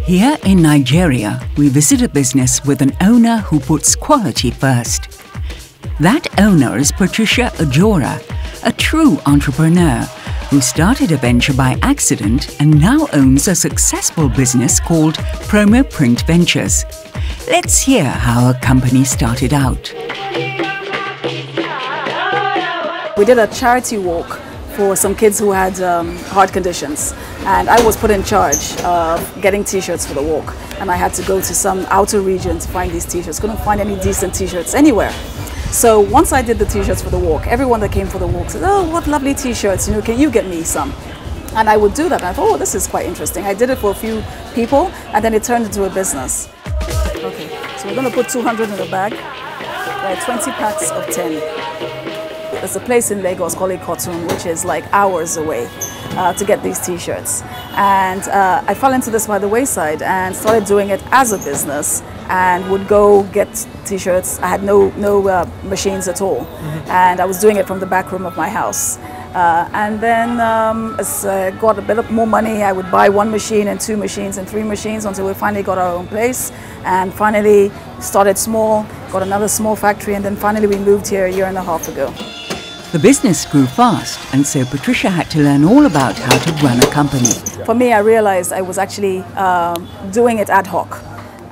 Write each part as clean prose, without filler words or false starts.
Here in Nigeria, we visit a business with an owner who puts quality first. That owner is Patricia Ojora, a true entrepreneur who started a venture by accident and now owns a successful business called Promo Print Ventures. Let's hear how her company started out. We did a charity walk for some kids who had heart conditions, and I was put in charge of getting t-shirts for the walk, and I had to go to some outer region to find these t-shirts. Couldn't find any decent t-shirts anywhere. So once I did the t-shirts for the walk, everyone that came for the walk said, "Oh, what lovely t-shirts, you know, can you get me some?" And I would do that, and I thought, "Oh, this is quite interesting." I did it for a few people, and then it turned into a business. Okay, so we're going to put 200 in the bag, right, 20 packs of 10. There's a place in Lagos called Ikotun, which is like hours away to get these t-shirts. And I fell into this by the wayside and started doing it as a business, and would go get t-shirts. I had no machines at all. And I was doing it from the back room of my house. And then as I got a bit more money, I would buy 1 machine and 2 machines and 3 machines until we finally got our own place, and finally started small, got another small factory, and then finally we moved here a year and a half ago. The business grew fast, and so Patricia had to learn all about how to run a company. For me, I realized I was actually doing it ad hoc.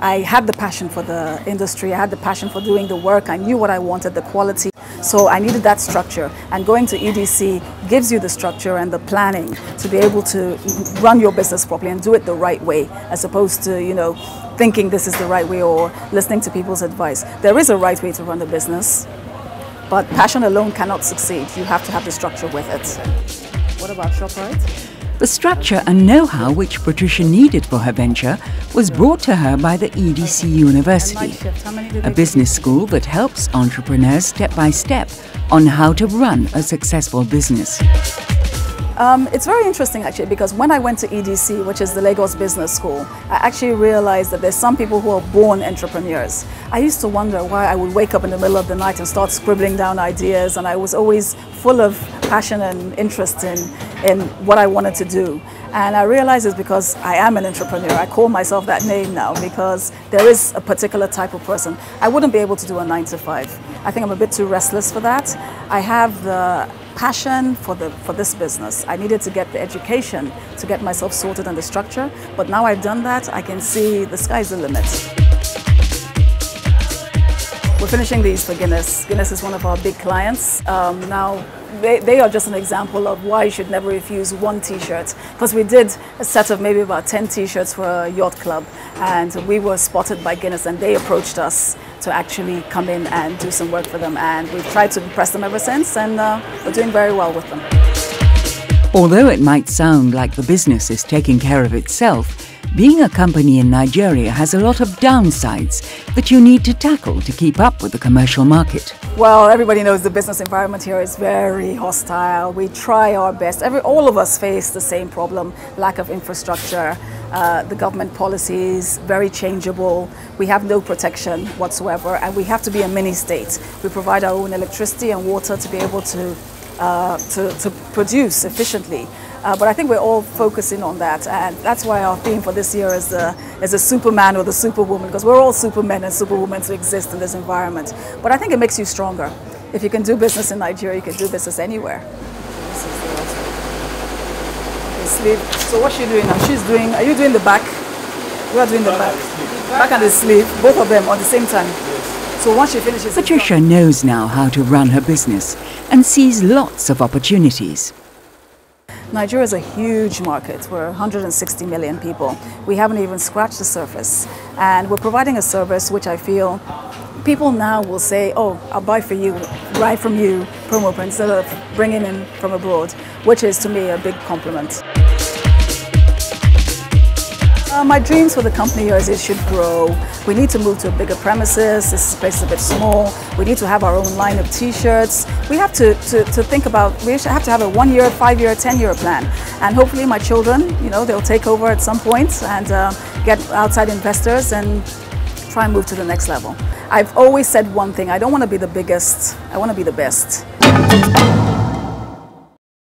I had the passion for the industry, I had the passion for doing the work, I knew what I wanted, the quality, so I needed that structure. And going to EDC gives you the structure and the planning to be able to run your business properly and do it the right way, as opposed to, you know, thinking this is the right way or listening to people's advice. There is a right way to run the business, but passion alone cannot succeed. You have to have the structure with it. What about ShopRite? The structure and know-how which Patricia needed for her venture was brought to her by the EDC University, a business school that helps entrepreneurs step by step on how to run a successful business. It's very interesting actually, because when I went to EDC, which is the Lagos Business School, I actually realized that there's some people who are born entrepreneurs. I used to wonder why I would wake up in the middle of the night and start scribbling down ideas, and I was always full of passion and interest in what I wanted to do. And I realized it's because I am an entrepreneur. I call myself that name now because there is a particular type of person. I wouldn't be able to do a 9 to 5. I think I'm a bit too restless for that. I have the passion for this business. I needed to get the education to get myself sorted on the structure, but now I've done that, I can see the sky's the limit. We're finishing these for Guinness. Guinness is one of our big clients. Now, they are just an example of why you should never refuse 1 t-shirt, because we did a set of maybe about 10 t-shirts for a yacht club, and we were spotted by Guinness, and they approached us to actually come in and do some work for them, and we've tried to impress them ever since, and we're doing very well with them. Although it might sound like the business is taking care of itself, being a company in Nigeria has a lot of downsides that you need to tackle to keep up with the commercial market. Well, everybody knows the business environment here is very hostile. We try our best. All of us face the same problem: lack of infrastructure, the government policies, very changeable. We have no protection whatsoever, and we have to be a mini state. We provide our own electricity and water to be able to produce efficiently. But I think we're all focusing on that, and that's why our theme for this year is the Superman or the Superwoman, because we're all Supermen and Superwomen to exist in this environment. But I think it makes you stronger. If you can do business in Nigeria, you can do business anywhere. Sleeve. So what's she doing now? She's doing, are you doing the back? You are doing the back. Back and the sleeve, both of them at the same time. So once she finishes... Patricia knows now how to run her business and sees lots of opportunities. Nigeria is a huge market. We're 160 million people. We haven't even scratched the surface. And we're providing a service which I feel people now will say, "Oh, I'll buy for you, right from you, promo print," instead of bringing in from abroad, which is to me a big compliment. My dreams for the company here is it should grow. We need to move to a bigger premises. This place is a bit small. We need to have our own line of t-shirts. We have to think about, we have to have a 1-year, 5-year, 10-year plan. And hopefully my children, you know, they'll take over at some point and get outside investors and try and move to the next level. I've always said one thing: I don't want to be the biggest, I want to be the best.